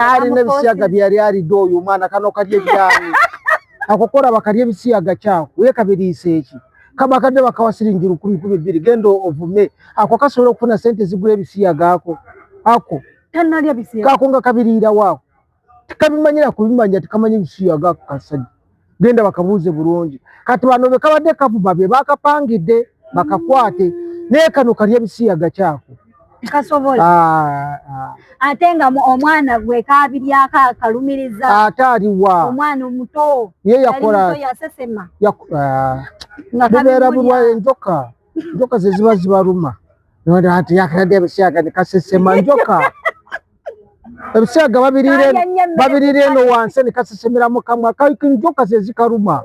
ari nebisiyaga byari doyo umwana kano kariye byani akokora bakariye bisiyaga cyako we kabirise iki kama kade bakawasiringira ukuri kubibiri gendo ovume ako kasoro kufuna sente zigure bisiyaga ako tanaliya bisiyaga kakonga kabirira wako kabimanyira kubimanya tikamanye bisiyaga kasadi genda bakabuze burungi kati bano bekabade kavubabe bakapangide bakakwate nekano kariye bisiyaga cyako kasobola atenga omwana gwe kabirya kalumiriza ataliwa omwana omuto ye yakora yasesema ngabera bulwa njoka zeziba zibaruma nonda ati yakade bisiyaga nikasesema njoka ebisiyaga babirire no wanse nikasesemera mu kamwa kayiko njoka zezikaruma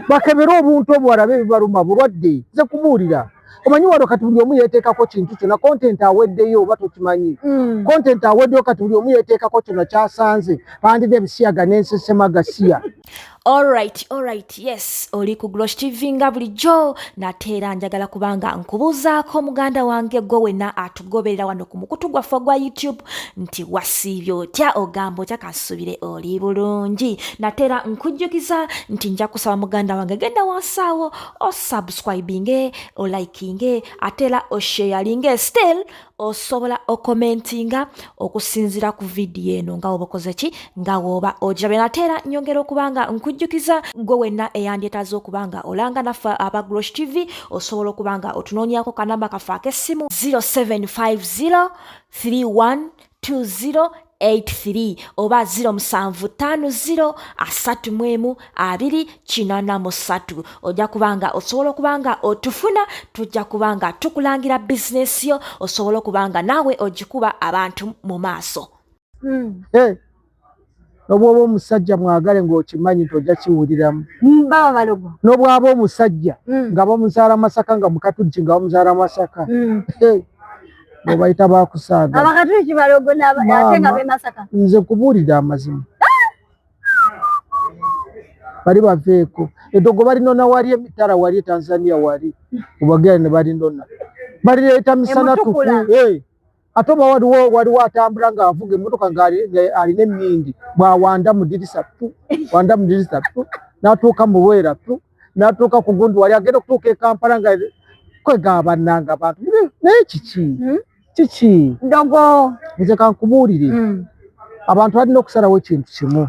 bakebera obuntu obwarabe bibaruma bulwadde ze kuburira omanyi wano kati buli omu yeteekako kintu kyonna content aweddeyo oba tokimanyi content aweddeyo kati buli omu yeteekako kyonna kyasanze bandide ebisiyaga n'ensesema gasiya. Alright, yes, oli ku Glosh TV nga bulijjo nateera njagala kubanga nkubuuzaako muganda wange gwe wenna atugoberera wano ku mukutu gwaffe gwa YouTube nti wasiibye otya ogamba otya kasubire oli bulungi. Nateera nkujjukiza nti nja kusaba muganda wange genda wansaawo o subscribinge o likinge ateera o sharinge still osobola okomentinga okusinzira ku video eno nga woba okoze ki nga woba ojabe. Nateera nyongera okubanga nkujjukiza gwe wenna eyandyetaaza okubanga olanga naffe aba Glosh TV osobola okubanga otunoonyako kanamba kaffe ak'essimu 0750312083 oba 0750312083 ojja kubanga osobola okubanga otufuna tujja kubanga tukulangira bizinesi yo osobola okubanga naawe ogikuba abantu mu maaso. Nobwaba omusajja mwagale ng'okimanyi tojja kiwuliramu baba balogo nobwaba omusajja nga bamuzaala Masaka nga mukatujji nga bamuzaala Masaka bobayita bakusaaga abakatujji balogo ate nga be Masaka nze kubuulira amazima bali baveeko edogo balinona wali emitala wali Tanzania wali ubagera ne balinona balireeta misana tuku ate oba waliwo atambula ng'avuga emmotoka ng'alina emmindi bw'awanda mu ddirisa n'atuuka mu Bwera n'atuuka ku Gundu wali agenda okutuuka e Kampala nga kwegabannanga abantu naye kiki ndogo nze kankubuulire abantu balina okusalawo ekintu kimu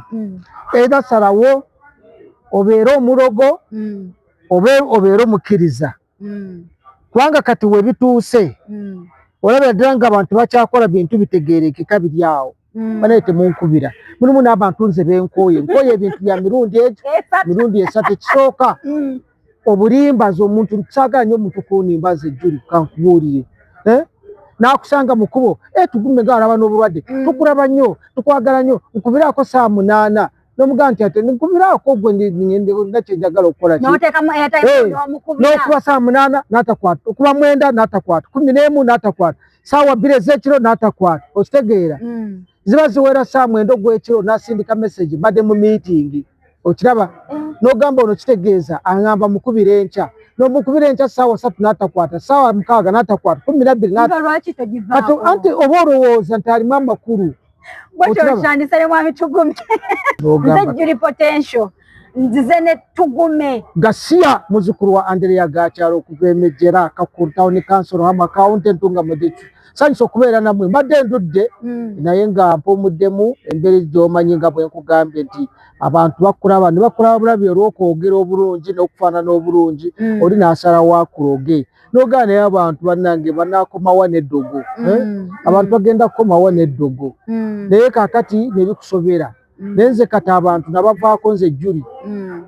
era salawo obeere omulogo obeere omukkiriza kubanga kati we bituuse olabira ddala ng'abantu bakyakola bintu bitegeerekeka biri awo banaye temunkubira mulimu n'abantu nze benkooye ebintu bya mirundi egyo mirundi esatu. Ekisooka obulimbazi omuntu saagala nnyo omuntu kunimbaza ejjuli kankubuulire n'akusanga mu kkubo tugume ng'alaba n'obulwadde tukulaba nnyo tukwagala nnyo nkubiraako saa 8 n'omugamba nti ate nkubiraako gwe nakyenjagala okukola n'okuba saa 8 n'atakwata okuba 9 n'atakwata 11 n'atakwata saawa 2 ez'ekiro n'atakwata okitegeera ziba ziwera saa 9 ogw'ekiro n'asindika message badde mu meeting okiraba n'ogamba ono kitegeeza aŋŋamba mukubira enkya n'omukubira enkya saawa 3 n'atakwata saawa 6 n'atakwata 12 anti oba olowooza nti alimu amakulu Gasiya muzukuru wa Andrea Gakyalo okuva Emejjera Kakuru Town Council hama accountant nga mudichu sanyisa okubeera namwe mbadde ndudde naye nga mpumuddemu engeri gy'omanyi nga bwe nkugambye nti abantu bakulaba ne bakulaba bulabi olw'okwogera obulungi n'okufaanana obulungi oli n'asalawo akuloge n'ogaa naye abantu bannange banaakomawa n'eddogo abantu bagenda kukomawa n'eddogo naye kaakati ne bikusobera naye nze kati abantu nabavaako nze Juli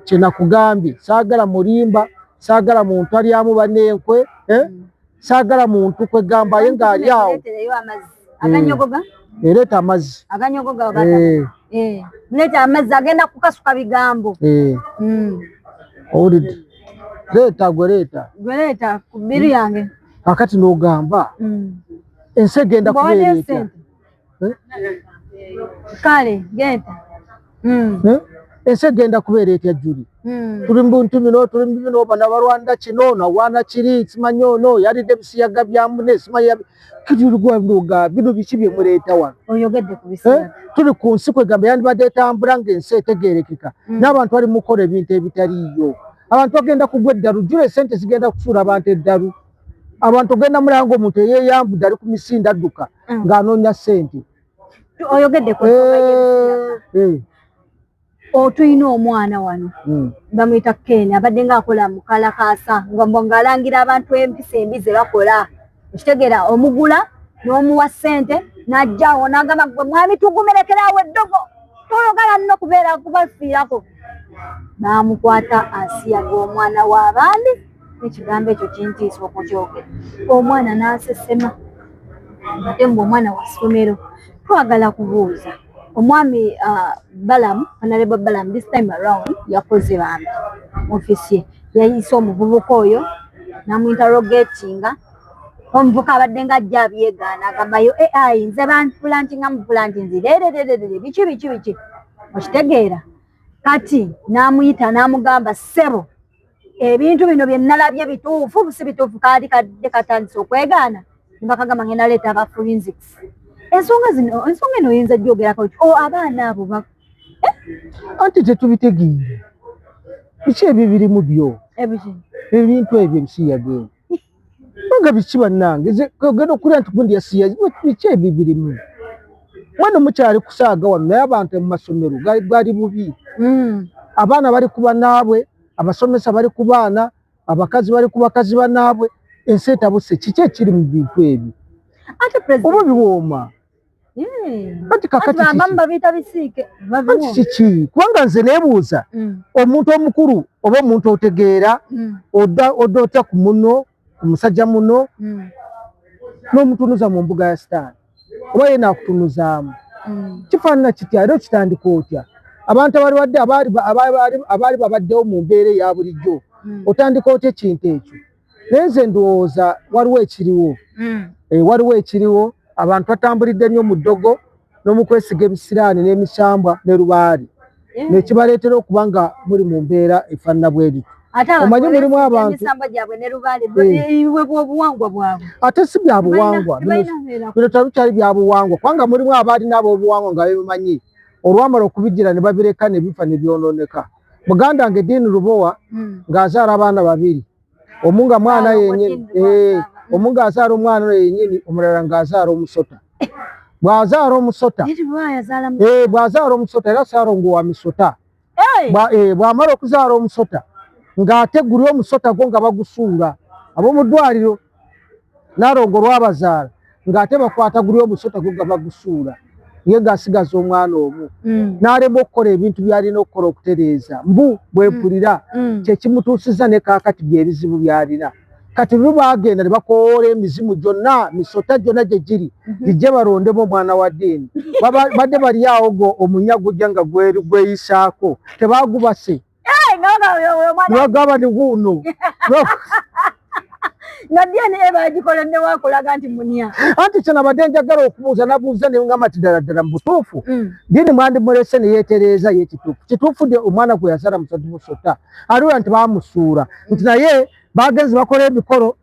kye nakugambye saagala mulimba saagala muntu alyamu bannenkwe saagala muntu kwegamba ye ng'ali awo ereeta amazzi muleta amazzi agenda kukasuka bigambo owulidde leeta gweleeta ku bbiru yange kakati n'ogamba ensi egenda kubeera kale genda ensi genda kubeera etya Juli. Tuli mbuntu bino tuli bino bana barwanda kino na wana kiri simanyi ono yalidde bisiyaga bya mune simanyi kijulugwa nduga bino bikibye muleeta wano. Oyogedde ku bisiyaga. Tuli ku nsi kwegamba yandibadde etambula ng'ensi etegeerekeka n'abantu bali mukola ebintu ebitaliiyo. Abantu bagenda kugwa eddalu jula esente zigenda kufuula abantu eddalu. Abantu genda mulango omuntu eyeeyambudde ali ku misinde adduka ng'anoonya ssente. Oyogedde ku tuyina omwana wano bamuyita Ken abadde ng'akola mu Kalakaasa ng'alangira abantu empisa embi ze bakola. Ekitegeera omugula n'omuwa ssente n'ajjaawo n'agamba gwe mwami tugumerekeraawo eddogo toyagala nno kubeera kubafiirako. N'amukwata asiyaga omwana w'abandi n'ekigambo ekyo kintiisa okukyogera. Omwana n'asesema ate mbu omwana wa ssomero. Twagala kubuuza omwami Balamu, Honorable Balamu this time around yakoze bambi ofisi ye yayise omuvubuka oyo n'amuinterrogatinga. Omuvubuka abadde ng'ajja abyegaana agambayo AI nze banpulantinga nzirerererere biki okitegeera. Kati n'amuyita n'amugamba ssebo ebintu bino bye nalabye bituufu si bituufu kaali kadde katandise okwegaana ne bakagamba ngenda leeta aba forensics. Ensonga eno oyinza gyogerako abaana abo anti tetubitegeere biki ebyo birimu byo ebintu ebyo bisiyaga nga biki bannange ogenda okulya nti gundi yasiyaga biki ebyo birimu. Mwana omukyali kusaaga wano naye abantu mu masomero gali bubi. Abaana bali ku bannaabwe, abasomesa bali ku baana, abakazi bali ku bakazi bannaabwe. Ensi etabuse kiki ekiri mu bintu ebyo oba biwooma. Kati kakati kiki kubanga nze neebuuza omuntu omukulu oba omuntu otegeera odda otya ku muno ku musajja muno n'omutunuza mu mbuga ya sitaani oba ye naakutunuzaamu kifaanana kitya era okitandika otya. Abantu abaali babaddewo mu mbeera eya bulijjo otandika otya ekintu ekyo. Naye nze ndowooza waliwo ekiriwo abantu batambulidde nnyo mu ddogo n'omukwesiga ebisiraani n'emisambwa ne lubaali nekibaleetera okuba nga muri mu mbeera efaanana bw'eri. Omanyi mulimu abantu ate si bya buwangwa bino talukyali bya buwangwa kubanga mulimu abaalina ab'obuwangwa nga bebimanyi olwamala okubijjira ne babireka ne bifa ne byonooneka. Muganda wange Diini Lubowa ng'azaala abaana babiri omu nga mwana yennyini omu ng'azaala omwana yennyini omulala ng'azaala omusota. Bw'azaala omusota era Saarongo wa misota bw'amala okuzaala omusota ng'ate guli omusota gwo nga bagusuula ab'omu ddwaliro Naarongo lwabazaala ng'ate bakwata guli omusota gwo nga bagusuula ye ng'asigaza omwana omu n'alema okukola ebintu by'alina okukola okutereeza mbu bwempulira kyekimutuusiza ne kaakati by'ebizibu by'alina. Kati lwe baagenda ne bakoola emizimu gyonna misota gyonna gye giri gijje balondemu omwana wa Diini badde bali awo go omunya gujja nga gweyisaako tebaagubase nebagamba ni guuno nga Diini bagikoledde wakulaga nti munya. Anti kye nabadde njagala okubuuza nabuuza ne ngamba nti ddala mu butuufu Diini mwandimulese ne yeetereeza ye kituufu omwana gwe yazaala musota aliwa nti baamusuula nti naye bagenzi bakola emikolo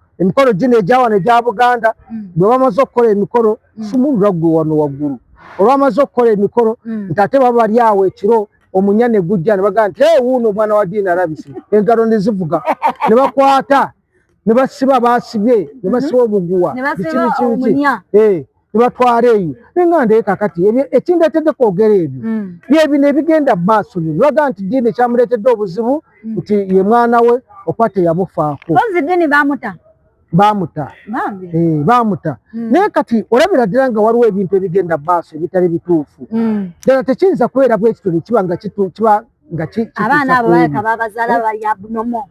gino egyawana egya Buganda bwe bamaze okukola emikolo sumulula gwe wano waggulu olwamaze okukola emikolo nti ate baba bali awo ekiro omunya ne gujja ne bagamba nti wuuno omwana wa Diini alabise engalo ne zivuga ne bakwata ne basiba baasibye ne basiba obuguwa ne batwala eyo nenga ndeye kakati ekindeetedde kwogera ebyo byebino ebigenda mu maaso bino baga nti Diini ekyamuleetedde obuzibu nti ye mwana we okuba teyamufaako baamuta naye kati olabira ddala nga waliwo ebintu ebigenda mu maaso ebitali bituufu ddala tekiyinza kubeera bwekityo ne kiba nga abaana abo baleka babazaala bali abnormal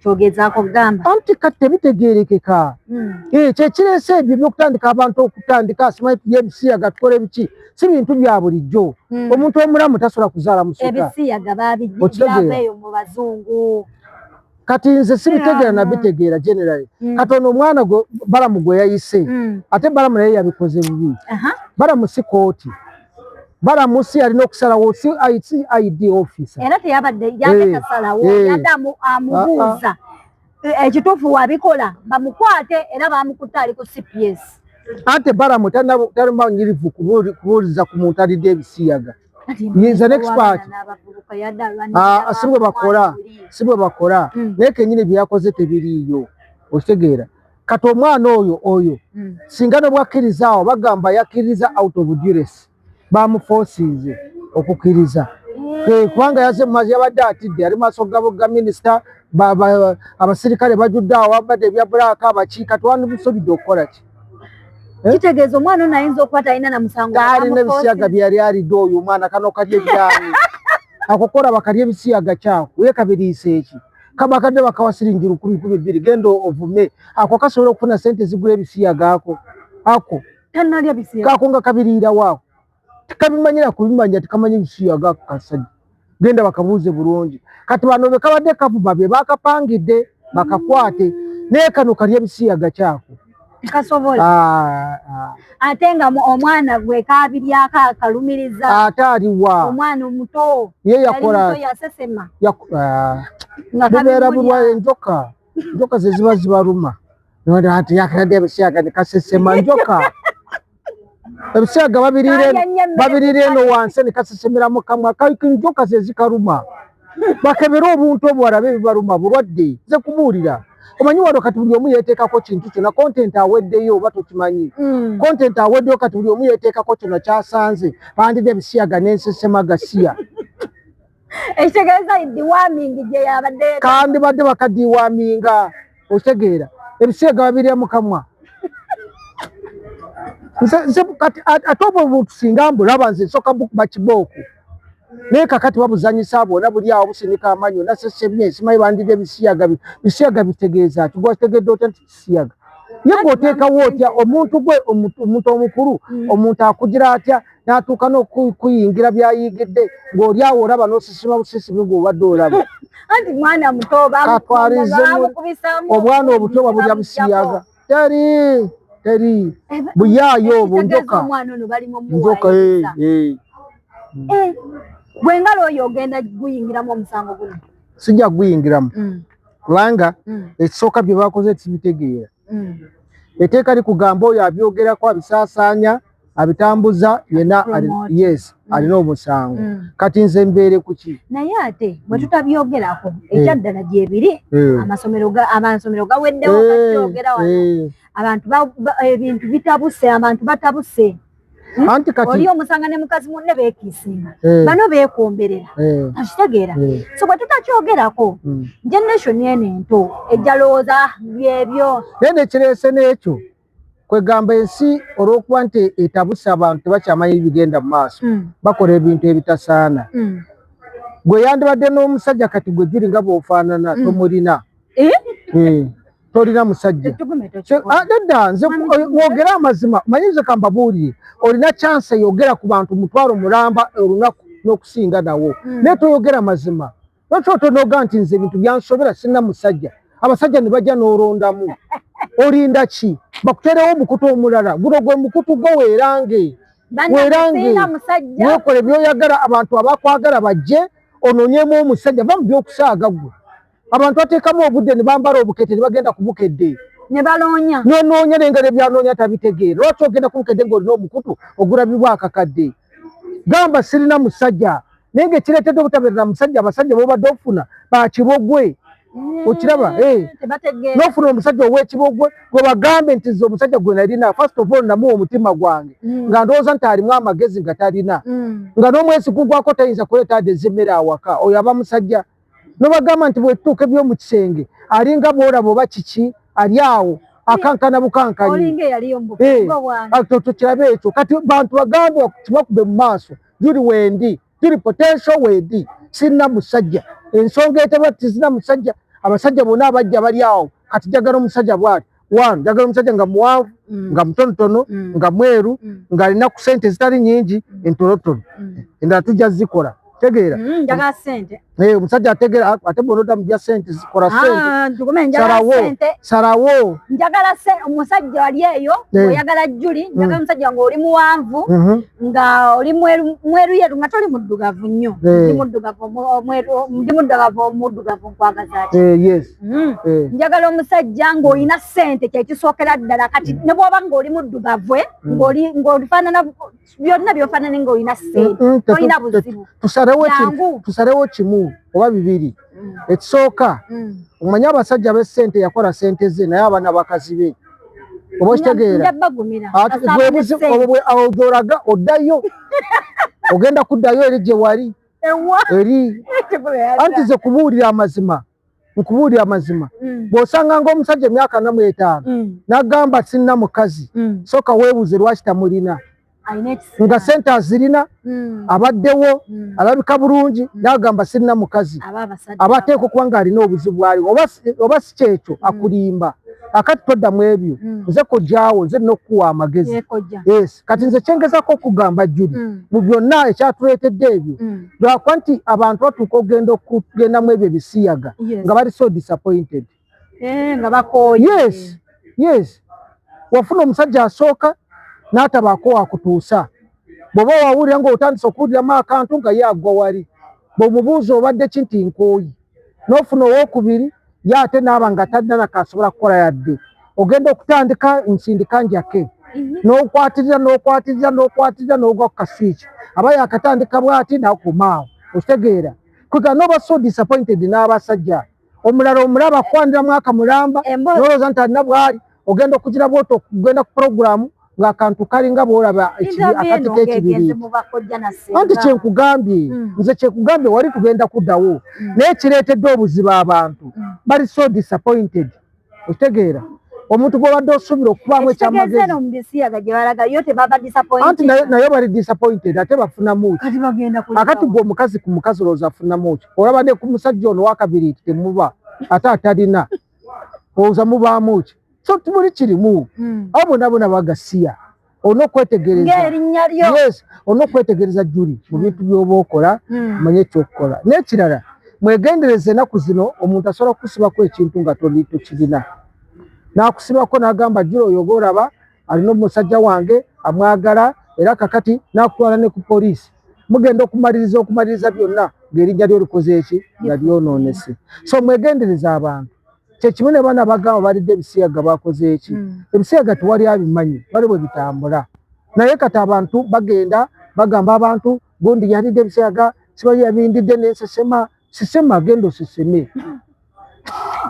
kyogezaako kugamba anti kati tebitegeerekeka kyekireese ebyo byokutandika abantu okutandika simanyi byebisiyaga tukole biki si bintu bya bulijjo. Omuntu omulamu tasobola kuzaala musota ebisiyaga babiggyaveeyo mu bazungu. Kati nze sibitegeera nabitegeera generally kati ono omwana Balamu gwe yayise ate Balamu naye yabikoze bubi. Balamu si kooti balamusi alina okusalawo CID officer era teyabadde yagenda salawo yadda amubuuza ekituufu wabikola bamukwate era bamukutte ali ku CPS ate balamu talimanyirivu kubuuliza ku muntu alidde ebisiyaga yinza n'expert si bwe bakola naye kenyini byakoze tebiriiyo okitegeera kati omwana oyo singa ne bwakkiriza bagamba yakkiriza out of duress bamufoosiize okukkiriza kubanga yabadde atidde ali maaso ga minisita abasirikale bajudde awo babadde ebya bulaaka abakiika twandimusobidde okukola ki kitegeeza omwana ono ayinza okuba talina na musango alina ebisiyaga byali alidde oyo omwana kano kalya ebyani akokola bakalya ebisiyaga kyako yekabiriisa eki kabakadde bakawa siringi 1,200 genda ovume ako kasobola okufuna sente zigula ebisiyaga ako tanalya bisiyaga kako nga kabiriira waako tikabimanyira kubimanya tikamanyi ebisiyaga kasajja genda bakabuuze bulungi kati bano bekabadde kavuba be bakapangidde bakakwate naye kano kalya ebisiyaga kyako kasobola ate nga omwana gwe kabiryako akalumiriza ate aliwa omwana omuto ye yakola yasesema bubeera bulwa enjoka ze ziba zibaluma ati yakadde ebisiyaga nekasesema njoka ebisiyaga babirire eno wansi nekasesemera mu kamwa njoka ze zikaluma bakebera obuntu obwalabe ebibaluma bulwadde ze kubuulira omanyi wano kati buli omu yeeteekako kintu kyonna content aweddeyo oba tokimanyi content aweddeyo kati buli omu yeeteekako kyonna kyasanze bandidde ebisiyaga n'ensesema gasiya ekitegeeza diwamingi gye yabadde kandi badde bakadiwaminga okitegeera ebisiyaga babirya mu kamwa ate obwo obuntu singa mbulaba nze nsooka bukuba kibooku naye kakati babuzanyisa bwona buli awo businika amanyi nasesemye simanyi bandidde bisiyaga bitegeeza ki gwakitegedde otya nti kisiyaga ye gwoteekawo otya omuntu gwe omuntu omukulu omuntu akugira atya n'atuuka n'okuyingira byayigidde ng'oli awo olaba n'osisima busisimi gw'obadde olaba anti mwana muto obwana obuto babulya bisiyaga teri buyaayo obwo njoka bwengalo oyo ogenda guyingiramu omusango guno sijja guyingiramu kubanga ekisooka bye bakoze tibitegeera etteeka likugamba oyo abyogerako abisaasaanya abitambuza yena alina omusango kati nze mbeere ku ki naye ate bwe tutabyogerako ekyaddala gyebiri amasomero gaweddewo katyogera wano abantu ebintu bitabuse abantu batabuse anti kati oli omusanga ne mukazi munne beekiisinga bano beekomberera akitegeera so bwe tutakyogerako generation eno ento ejjalowooza byebyo naye nekireese n'ekyo kwegamba ensi olw'okuba nti etabuse abantu tebakyamanyi bigenda mu maaso bakola ebintu ebitasaana gwe yandibadde n'omusajja kati gwe giri nga bw'ofaanana tomulina tolina musajja nedda nze wogera amazima manyi nze kambabuulire olina chance yogera ku bantu mutwalo mulamba olunaku n'okusinga nawo naye toyogera mazima lwaki otonoga nti nze ebintu byansobera sina musajja abasajja ne bajja n'olondamu olinda ki bakuterewo omukutu omulala guno gwe mukutu gwo weerange weekole byoyagala abantu abakwagala bajje ononyemu omusajja bamu byokusaaga gwe abantu bateekamu obudde ne bambala obukete ne bagenda ku bukedde ne baloonya n'onoonya n'engeri ebyanoonya tabitegeera lwaki ogenda ku bukedde ng'olina omukutu ogulabibwa akakadde gamba sirina musajja naye ng'ekireetedde obutabeerera musajja abasajja b'obadde ofuna bakibogwe okiraba n'ofuna omusajja ow'ekibogwe gwe bagambe nti nze omusajja gwe nalina first of all namuwa omutima gwange nga ndowooza nti alimu amagezi nga talina nga n'omwezi gugwako tayinza kuleeta ade ez'emmere awaka oyo aba musajja nobagamba nti bwe tutuuka eby'omu kisenge alinga bwolaba oba kiki ali awo akankana bukankanyi tokirabe ekyo kati bantu bagambe kibakube mu maaso juli wendi juli potential wendi sirina musajja ensonga eteba tizina musajja abasajja bonna abajja bali awo kati jagala omusajja bwati jagala omusajja nga muwanvu nga mutonotono nga mweru ng'alina ku sente zitali nyingi entonotono endala tujja zikola tegeera Omusajja ategera ate bonoda mu sente zikola sente. Ntukume njagala sente. Sarawo. Njagala sente omusajja wali eyo oyagala Juli njagala omusajja ng'oli muwanvu nga oli mweru yeru nga toli muddugavu nnyo. Ndi muddugavu nkwagaza ati. Yes. Njagala omusajja ng'olina sente kyekisookera ddala kati ne bw'oba ng'oli muddugavu ng'olifaanana byonna by'ofaanana ng'olina sente tolina buzibu. Tusarewo kimu oba bibiri. Ekisooka omanyi abasajja b'essente yakola sente ze naye abaana bakazi be. Oba okitegeera awo gy'olaga oddayo ogenda kuddayo eri gye wali eri anti ze kubuulira amazima nkubuulira amazima bw'osanga ng'omusajja emyaka 45 n'agamba sinna mukazi sooka weebuuze lwaki tamulina nga sente azirina abaddewo alabika bulungi n'agamba sinna mukazi abateeka okuba ng'alina obuzibu aliwo oba si kyekyo akulimba akati toddamu ebyo nze kojjaawo nze n'okukuwa amagezi kati nze kyengezako okugamba Juli mu byonna ekyatuleetedde ebyo lwakuba nti abantu batuuka okugendamu ebyo ebisiyaga nga bali so disappointed yes wafuna omusajja asooka n'atabaako wakutuusa bw'oba wawulira ng'otandise okuwuliramu akantu nga ye agwa wali bw'omubuuza obadde ki nti nkooyi n'ofuna owookubiri ye ate naaba nga talina nakasobola kukola yadde ogenda okutandika nsindika njake n'okwatirira n'ogwa ku kaswiki aba yakatandika bw'ati nakomaawo okitegeera kuga n'oba so disappointed n'abasajja omulala omulaba akwaniramu akamulamba n'olowooza nti alina bw'ali ogenda okugira bwoti okugenda ku programu ng'akantu kalinga bw'olaba akati k'ekibiri anti kyenkugambye nze kyekugambye wali tugenda kuddawo naye kireetedde obuzibu abantu bali so disappointed okitegeera omuntu gw'obadde osuubira okubaamu ekyamagezi anti naye bali disappointed ate bafunamu ki akati gwe omukazi ku mukazi olowooza afunamu ki olaba ne ku musajja ono owakabiri ti temuba ate atalina olowooza mubaamu ki so tubuli kirimu abo bonna bagasiya olina okwetegereza Juli mu bintu by'oba okola manye ekyokukola n'ekirala mwegendereze ennaku zino omuntu asobola kukusibako ekintu nga tokirina n'akusibako n'agamba Juli oyo oba olaba alina omusajja wange amwagala era kakati n'akutwala ne ku poliisi mugenda okumaliriza byonna ng'erinnya lyo likoze eki nga lyonoonese so mwegendereze abantu kyekimu ne baana bagamba balidde ebisiyaga bakoze eki ebisiyaga tewali abimanyi bali bwe bitambula naye kati abantu bagenda bagamba abantu gundi yalidde ebisiyaga sibayi yabindidde n'ensesema sisema genda oseseme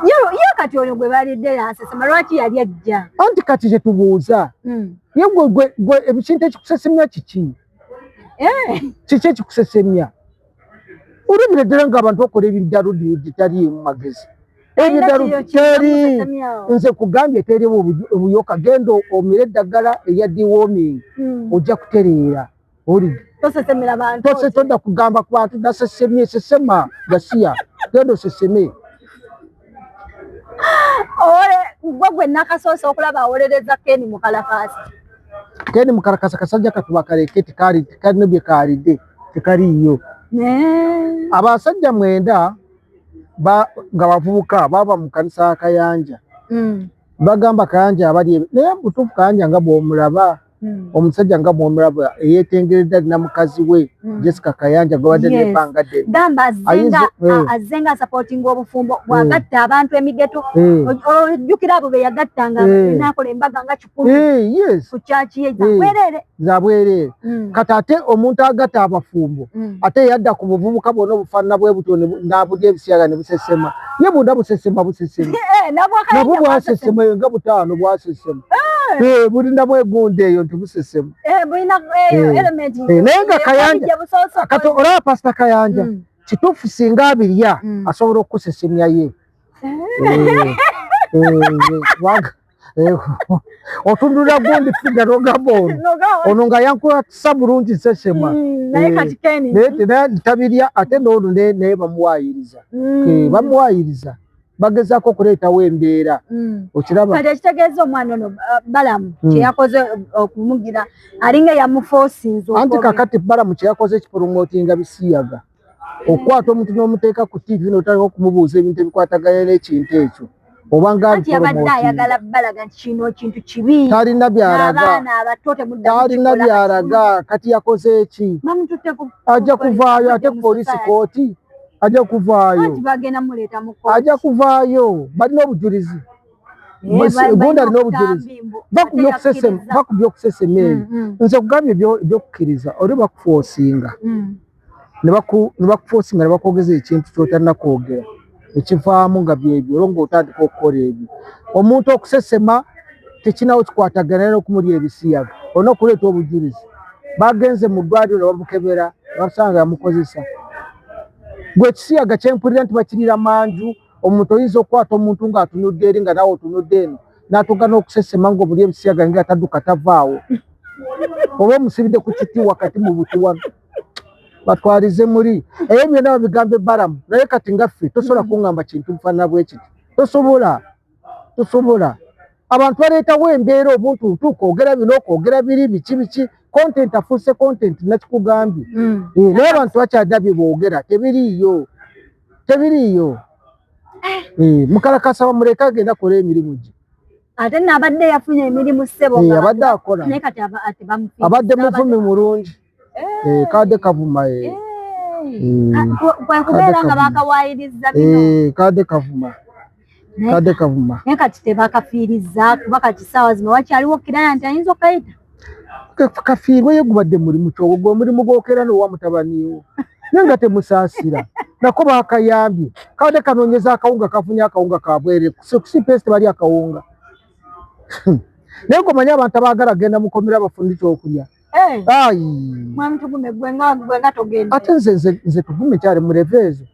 ye kati ono gwe balidde yansesema lwaki yali ajja anti kati kyetubuuza ye gwe ebikintu ekikusesemya kiki kiki ekikusesemya olabira ddala ng'abantu bakola ebiddalu ditali mu magezi teri nze kugambye teri obuyoka genda omira eddagala eya deworming ojja kutereera todda kugamba ku bantu nasesemye sesema gasiya genda oseseme gwe nakasoosa okulaba awolereza Ken Mukalakasa Ken Mukalakasa kasajja katubakaleke tekalina bye kaalidde tekaliiyo abasajja 9 nga bavubuka baba mu kanisa Kayanja bagamba Kayanja abali naye butuufu Kayanja nga bw'omulaba omusajja nga bw'omulaba eyeetengeredde alina mukazi we Jessica Kayanja gwabadde neepangadde gamba azenga supporting obufumbo bwagatta abantu emigeto ojjukira abo be yagattanga nakola embaga nga kikulu ku kyaki ye zabwerere kati ate omuntu agatta abafumbo ate yadda ku buvubuka bwonna obufaanana bwe buto n'abulya ebisiyaga ne busesema ye bunda busesema nabwo bwasesema nga 5 bwasesema bulinda mwegunde eyo ntibusesema naye nga Kayanja kati olaba Pastor Kayanja kituufu singa abirya asobola okukusesemya ye otundula gundi figa nogamba ono nga yankwatisa bulungi sesema naye tabirya ate n'olwo naye bamuwayiriza bagezaako okuleetawo embeera okiraba kati ekitegeeza omwana ono Balamu kyeyakoze okumugira alinga yamufoosinza anti kakati Balamu kyeyakoze ekipolomootinga bisiyaga okwata omuntu n'omuteeka ku TV n'otandika okumubuuza ebintu ebikwataganya n'ekintu ekyo obanga anti abadde ayagala balaga nti kino kintu kibi talina byalaga abaana abato temudda talina byalaga kati yakoze ki ajja kuvaayo ate poliisi kooti ajja kuvaayo bagenda muleeta mu kooti ajja kuvaayo balina obujulizi gundi alina obujulizi bakubye okusesema eyo nze kugambye ebyokukkiriza oli bakufoosinga ne bakufoosinga ne bakwogeza ekintu kyotalina kwogera ekivaamu nga byebyo olwo ng'otandika okukola ebyo omuntu okusesema tekinawo kikwatagana n'okumulya ebisiyaga olina okuleeta obujulizi bagenze mu ddwaliro ne bamukebera basanga yamukozesa gwe ekisiyaga kyempulira nti bakirira manju omuntu oyinza okukwata omuntu ng'atunudde eri nga nawe otunudde eno n'atugana okusesema ng'omulya ebisiyaga nga atadduka tavaawo oba omusibidde ku kiti wakati mu buti wano batwalize muri eyo byonna babigambe baramu naye kati ngaffe tosobola kuŋŋamba kintu mufaanana bwekiti tosobola abantu baleetawo embeera obuntu okwogera bino okwogera biri biki content afuuse content nakikugambye naye abantu bakyadabye boogera tebiriiyo mukalakasa bamuleka agenda akola emirimu gye ate n'abadde yafunye emirimu ssebo abadde akola abadde muvumi mulungi kadde kavuma kwekubeera nga bakawayiriza bino kadde kavuma naye kati tebakafiiriza kuba kati ssaawa zino wakyaliwo kiraya nti ayinza okayita kafiirwe ye gubadde mulimu kyogo gwe omulimu gwokera n'owa mutabaniwo naye nga temusaasira nako bakayambye kadde kanoonyeza akawunga kafunye akawunga kabwere kusipesi tebali akawunga naye gomanye abantu abaagala genda mukomera bafundi kyokulya ate nze tuvume kyali muleveezo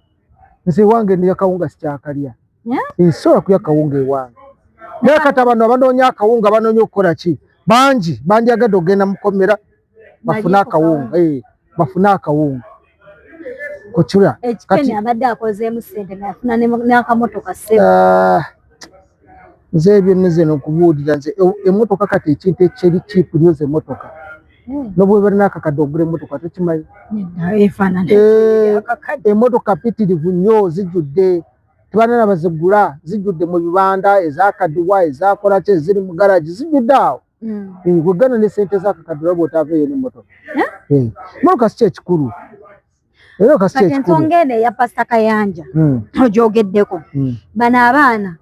nze ewange ndi akawunga sikyakalya nsobola kulya akawunga ewange naye kati abantu abanoonya akawunga banoonya okukola ki bangi bandyagadde okgenda mukomera bafune akawunga kukira ekikeni abadde akozeemu ssente ngayafuna n'akamotoka nze ebyo neze nokubuulira nze emmotoka kati ekintu ekyeri kiipu nyoza emmotoka nobweba nakakadde ogula emmotoka tokimanyi emmotoka mpitirivu nnyo zijjudde tebanana bazigula zijjudde mu bibanda ezakadiwa ezakolaki eziri mu garagi zijjudde awo gwegana ne sente zakakadde olaba otaaveeyo n'emmotoka emmotoka si kyekikulu ensonga eno eya pasita Kayanja ogyogeddeko bano abaana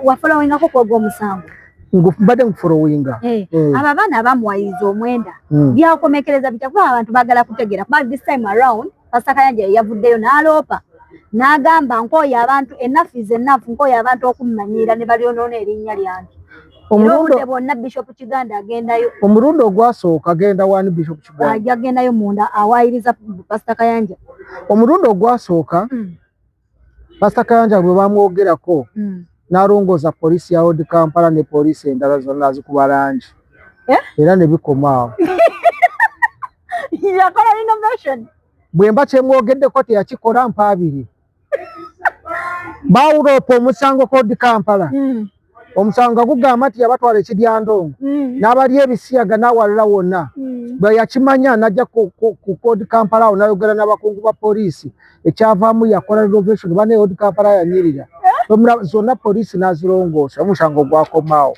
wafolowingako kwogwa omusango mbadde nkufolowinga abo abaana abamuwayiriza omwenda byakomekereza bitya kuba abantu baagala kutegeera kuba this time around pasita Kayanja yavuddeyo n'aloopa n'agamba nkooyo abantu enough is enough nkooyo abantu okummanyiira ne balyonoona erinnya lyange obudde bwonna Bishop Kiganda agendayo omulundi ogwasooka agenda wani Bishop Kiganda agendayo munda awayiriza pasita Kayanja omulundi ogwasooka pasita Kayanja bwe bamwogerako n'alongooza poliisi ya Old Kampala ne poliisi endala zonna azikuba langi era ne bikomaawo yakola innovation bwe mba kyemwogeddeko teyakikola mpaabiri baawuloopa omusango ku Old Kampala omusango gugamba nti yabatwala ekiryandongo n'abali ebisiyaga n'awalala wonna bwe yakimanya n'ajja ku Old Kampala awo n'ayogera n'abakungu ba poliisi ekyavaamu yakola renovation bane Old Kampala yanyirira zonna poliisi n'azirongoosa omusango gwakomaawo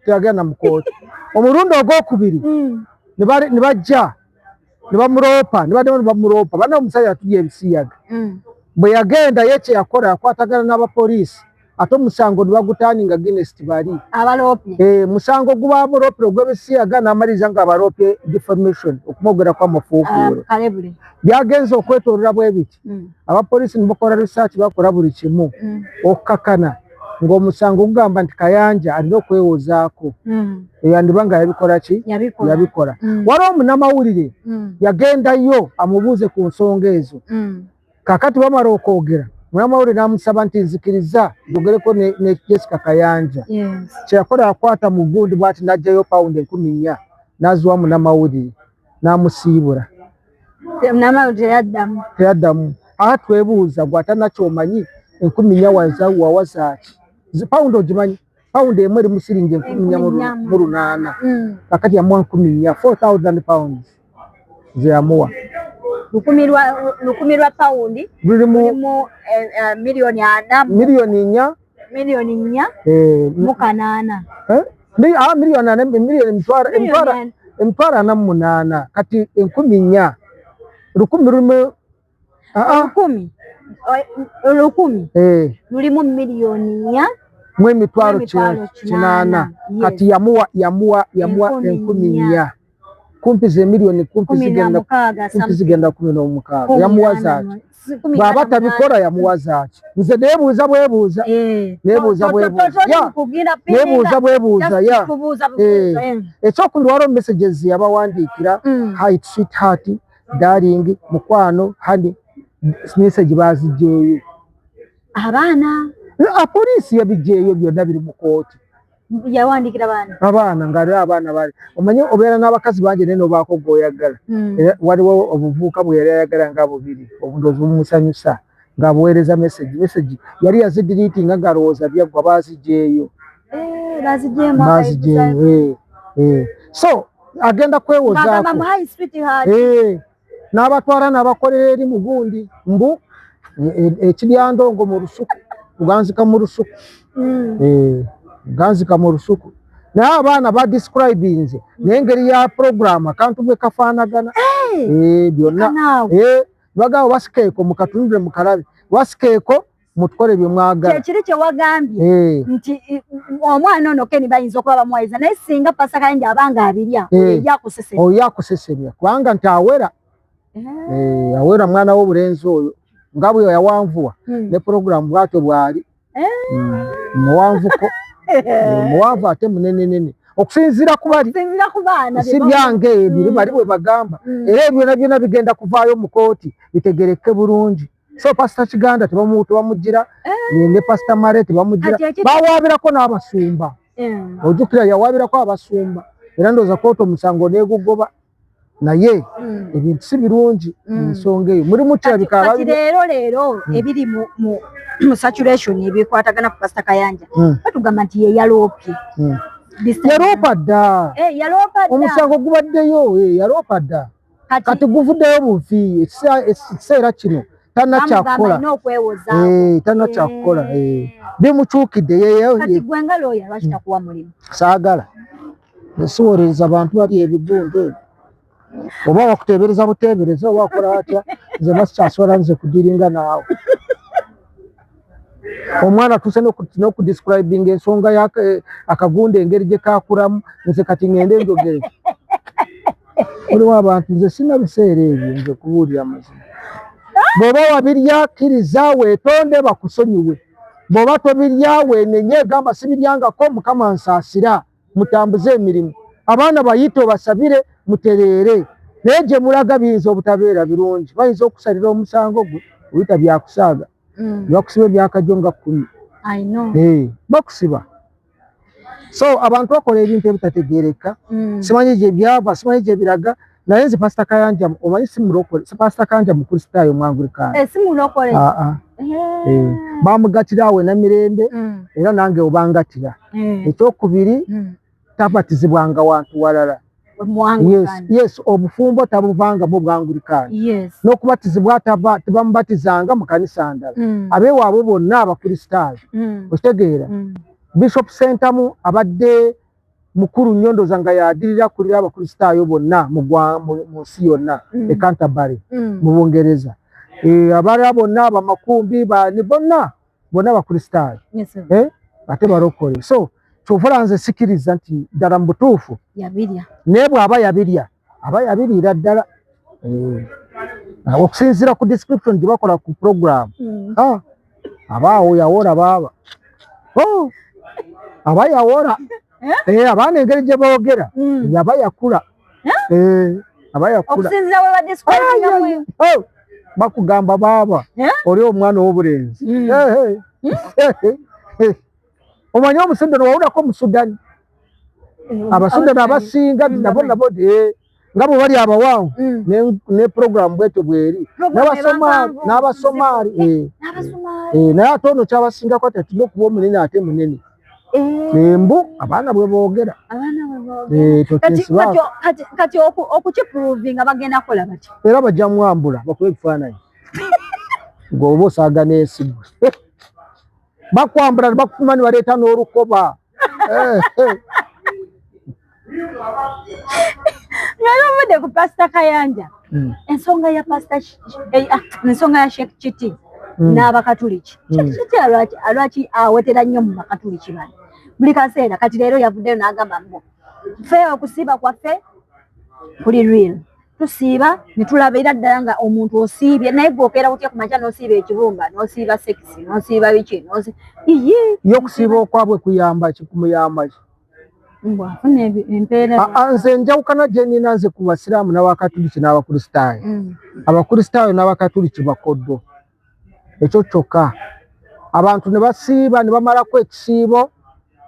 teyagenda mu kooti omulundi ogwokubiri ne bajja ne bamuloopa bane omusajja atulya ebisiyaga bwe yagenda ye kye yakola yakwatagana n'abapoliisi ate omusango ne bagutaaninga Guinness bali musango gubamuloopera ogw'ebisiyaga n'amaliriza nga abaloopye defamation okumwogera kw'amafuukuuro byagenze okwetoolera bwe biti abapoliisi ne bakola research bakola buli kimu okukakana ng'omusango gugamba nti Kayanja alina okwewozaako yandiba nga yabikola ki yabikola waliwo omunnamawulire yagendayo amubuuze ku nsonga ezo kakati bamala okwogera munnamawulire n'amusaba nti nzikiriza njogereko ne Jessica Kayanja kyeyakola yakwata mu gundi bwati n'ajjayo pawundi 14 n'aziwa munnamawulire n'amusiibula teyaddamu twebuuza gw'atanakyomanyi 14 wawazaaki pawundi ogimanyi pawundi emu eri mu siringi 14,800 kakati yamuwa 14 4,000 pounds ze yamuwa lukumi lwa paundi lulimu milioni 4 milioni 4 mu 8 milioni 4 emitwaro 48 kati 10,000 lukumi lulimu lukumi lulimu milioni 4 mwe mitwaro 8 kati yamuwa 10,000 kumpi ze milioni kumpi zigenda 16 yamuwa zaki baba tabikora yamuwa zaki nze nebuuza bwebuuza ekyokundi waliwo messages yabawandiikira hi sweetheart darling mukwano hani message bazijeeyo poliisi yabijeeyo byonna biri mu kooti yawandikira abaana ngaali abaana bali omanye obeera n'abakazi bangi naye nobaako g'oyagala waliwo obuvuuka bwe yali ayagala nga bubiri obundoozi bumusanyusa ng'abuweereza message yali yazidiriitinga ng'alowooza byaggwa bazijeeyo so agenda kwewozaako n'abatwala n'abakolera eri mu gundi mbu ekiryandongo mu lusuku kuganzika mu lusuku ganzika mu lusuku naye abaana badescribinze n'engeri ya program akantu bwe kafaanagana byonna bagamba basikeeko mukatunulire mukalabe basikeeko mutukole bye mwagala kyekiri kye wagambye nti omwana ono Ken bayinza okuba bamuwayiza naye singa Pastor Kayanja abanga abirya yakusesemya kubanga nti awera awera mwana w'obulenzi oyo nga bwe yawanvuwa ne program bwatyo bwali muwanvuko muwanvu ate munenenene okusinziira ku bali si byange biri bali bwe bagamba era ebyona byona bigenda kuvaayo mu kooti bitegereke bulungi so Pastor Kiganda tebamugira ne Pastor Mare tebamugira bawaabirako n'abasumba ojjukira yawaabirako abasumba era ndooza kooti omusango neegugoba naye ebintu si birungi ensonga eyo muri mukirabika leero ebiri mu saturation ebikwatagana ku Pastor Kayanja batugamba nti ye yaloopye yaloopa dda omusango gubaddeyo yaloopa dda kati guvuddeyo buvi ekiseera kino tanakyakukola bimukyukidde saagala nesiwolereza abantu bali ebigundu oba wakutebereza butebereza oba wakola watya nze basikyasobola nze kudiringa naawe omwana tuse n'okudescribinga ensonga akagundi engeri gye kakulamu nze kati ngende njogere oliwo abantu nze sina biseera ebyo nze kubuulira mazima bw'oba wabirya kkiriza weetonde bakusonyiwe bw'oba tobirya weenenye gamba sibiryangako Mukama nsaasira mutambuze emirimu abaana bayite obasabire mutereere naye gye mulaga biyinza obutabeera birungi bayinza okusalira omusango gwe oyita byakusaaga bakusiba ebyakajo nga 10 bakusiba so abantu bakola ebintu ebitategeereka simanyi gye byava simanyi gye biraga naye nze Pastor Kayanja omanyi simulokole Pastor Kayanja mukristaayo mwangulikaani bamugatira awe namirembe era nange obangatira ekyokubiri tabatizibwanga wantu walala yes obufumbo tabuvanga mu bwangulikaani n'okubatizibwa tebamubatizanga mu kanisa ndala abeewaabwe bonna abakristaayo okitegeera Bishop Sentamu abadde mukuru nnyo ndooza nga yadirira kulira abakristaayo bonna mu nsi yonna e Canterbury mu Bungereza abalala bonna abamakumbi bonna abakristaayo ate balokole so kyovula nze sikiriza nti ddala mu butuufu naye bw'aba yabiriira ddala okusinziira ku description gye bakola ku program abaawo yawora baaba aba yawora abaana engeri gye boogera yaba yakula bakugamba baaba oli omwana ow'obulenzi omanyi omusudani wawulako omusudani abasudani abasinga nabo nga bwe bali abawanvu ne program bwetyo bweri n'abasomaali naye ate ono kyabasingako ati tulina okuba omunene ate munene Embu abaana bwe boogera. Kati okukiprovinga bagenda kola bati. Era bajja mwambula bakuba ebifaananyi. Ng'oba osaaga n'esimu. Bakwambula bakufuma ne baleeta n'olukoba. Ng'oluvudde ku Pastor Kayanja. Ensonga ya Pastor ensonga ya Sheikh Chiti n'Abakatuliki. Chiti alwaki awetera nnyo mu Bakatuliki bano. Buli kaseera kati leero yavuddeyo n'agamba mbo ffe okusiiba kwaffe kuli real. Tusiiba ne tulabira ddala nga omuntu osiibye naye gw'okeera kutya ku makya n'osiiba ekibumba n'osiiba sekisi n'osiiba biki yo okusiiba okwabwe kuyamba ki kumuyamba ki? Mbwafuna empeera. Nze njawukana gye nnina nze ku Basiraamu n'Abakatuliki n'Abakristaayo. Abakristaayo n'Abakatuliki bakoddo. Ekyo kyokka. Abantu ne basiiba ne bamalako ekisiibo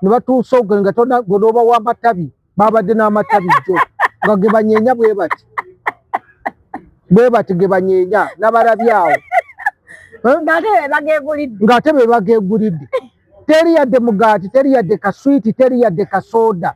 ne batuusa ogwo nga gonooba w'amatabi babadde n'amatabi jjo nga ge banyeenya bwe bati ge banyeenya n'abalabye awo. Ng'ate be bageegulidde. Teri yadde mugaati, teri yadde kaswiti, teri yadde kasoda.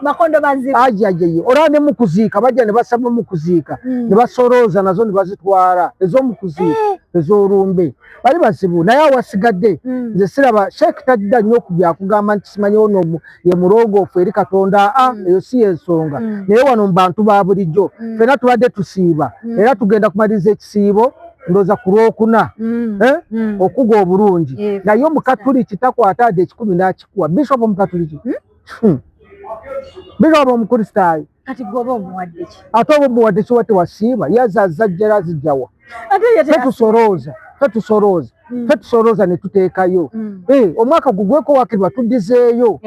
Makondo bazibu. Ajajaye. Ora ne mukuziika bajja ne basaba mukuziika. Ne basorooza nazo ne bazitwara. Ez'omukuziika, ez'olumbe. Bali bazibu naye awasigadde. Nze siraba Sheikh tadda nnyo ku byakugamba nti simanyi ono ye mulongoofu eri Katonda. Eyo si y'ensonga. Naye wano mu bantu ba bulijjo. Ffenna tubadde tusiiba. Era tugenda kumaliriza ekisiibo. Ndoza ku Lwokuna okuga obulungi. Naye Omukatuliki takwata adde 10 n'akikuwa. Bishop Omukatuliki. Bishop Omukristaayo. Kati gwoba omuwadde ki? Ate oba omuwadde ki wa tewasiiba yazazza jjera zijjawa. Fetusorooza ne tuteekayo. Omwaka gugweko waakirwa tuddizeeyo.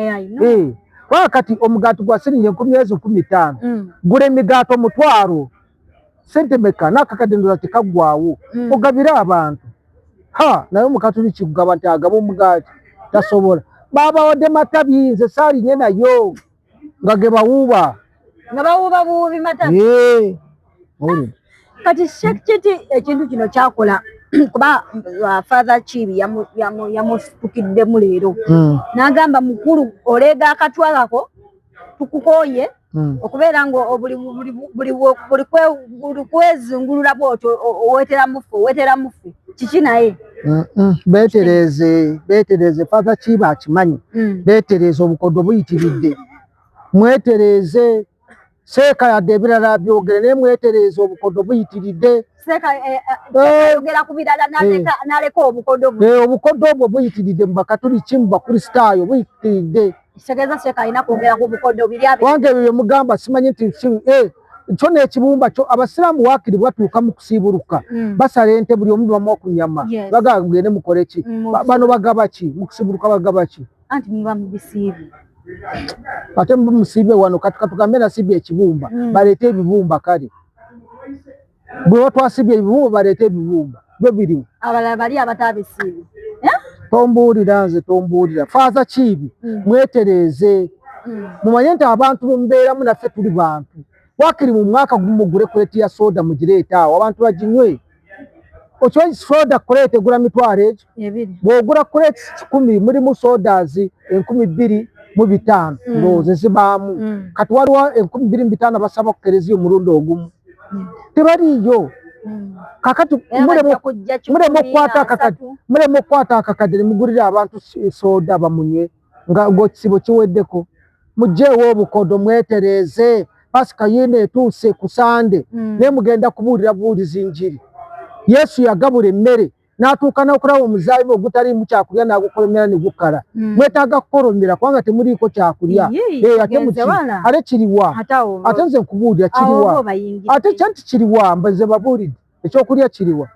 Kati omugaati gwa siringi 10,015 gula emigaato 1,000 sente meka n'akakadde ndoza tekaggwaawo ogabira abantu. Naye Omukatuliki kugaba nti agaba omugaati tasobola. Baabawadde matabi nze saalinye nayo nga ge bawuuba. Nga bawuuba buubi matabi. Kati Sheikh Chiti ekintu kino kyakola kuba Father Chibi yamufukiddemu leero. N'agamba mukulu oleega akatwalako tukukooye okubeera nga buli kwezungulula bw'otyo owetera mufu kiki naye beetereeze Father Chibi akimanyi. Beetereeze obukoddo buyitiridde. Mwetereeze Seeka yadde ebirala byogere naye mwetereeze obukoddo buyitiridde. Seeka yogera ku birala n'aleka obukoddo bwe. Obukoddo obwo buyitiridde mu Bakatuliki mu Bakristaayo buyitiridde. Kitegeeza Seeka alina kwogera ku bukoddo biri abiri. Wange bye mugamba simanyi nti kyo n'ekibumba kyo Abasiraamu waakiri batuuka mu kusiibuluka. Basala ente buli omu bamuwa ku nnyama. Bagamba mugende mukole ki? Bano bagaba ki? Mu kusiibuluka bagaba ki? Anti muba mu bisiibi. Ate musiibe wano katugambe nasiibye ekibumba baleete ebibumba kale. Bwe batwasibye ebibumba baleete ebibumba. Bwe biriwo. Abalala bali abatabisiibi. Tombuulira nze tombuulira. Father Chibi mwetereeze. Mumanye nti abantu be mubeeramu naffe tuli bantu. Waakiri mu mwaka gumu mugule kuleti ya soda mugireeta awo abantu baginywe. Okimanyi soda kuleti egula mitwalo egyo. Bw'ogula kuleti 10 mulimu sodazi 2,500 ndowooza zibaamu. Kati waliwo 2,500 basaba kukereza omulundi ogumu. Tebaliyo. Kakati mulemu okukwata akakadde ne mugulira abantu soda bamunywe ng'ekisibo kiweddeko. Muggyeewo obukoddo mwetereeze. Pasika yino etuuse ku Sande naye mugenda kubuulira njiri. Yesu yagabula emmere n'atuuka n'okulaba omuzaabibu ogutaliimu kyakulya n'agukolomera ne gukala. Mwetaaga kukolomera kubanga temuliiko kyakulya. Ate kiriwa. Ate nze nkubuulira kiriwa. Ate kyanti kiriwa mbaze babuulidde ekyokulya kiriwa.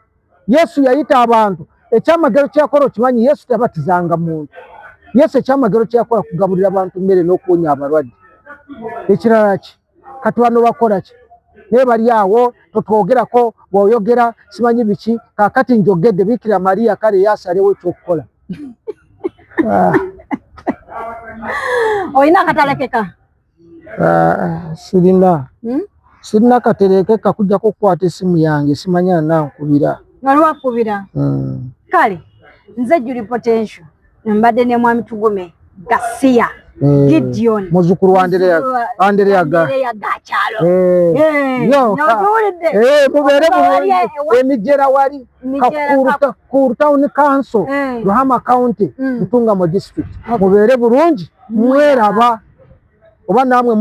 Yesu yayita abantu. Ekyamagero kyakola okimanyi Yesu tabatizanga muntu. Yesu ekyamagero kyakola kugabulira abantu mmere n'okuwonya abalwadde. Ekirala ki? Kati wano bakola ki? Naye bali awo totwogerako bw'oyogera simanyi biki kaakati njogedde Bikira Maria kale yasalewo ekyokukola. Olina akatalekeka? Sirina katerekeka kujjako okukwata essimu yange simanya nankubira. Nalwakubira? Kale nze Julie Potential mbadde ne Mwami Tugume Gasia Gideon muzukuru wa Anderea Gachalo yo mubere emijera wali Kurtown Council Ruhama County Ntungamo district mubere bulungi mweraba oba namwe